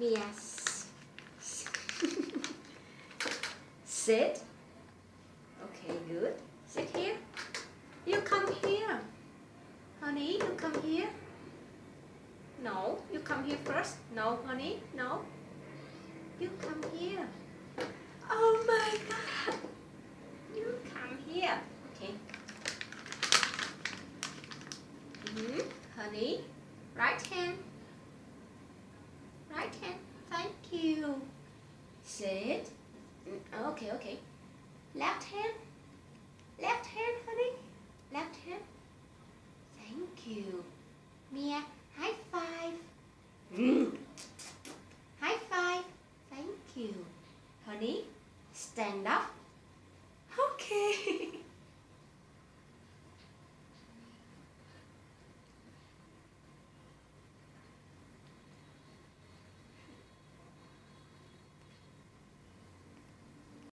Yes. Sit. Okay, good. Sit here. You come here. Honey, you come here. No, you come here first. No, honey, no. You come here. Oh my God. You come here. Okay. Honey, right hand.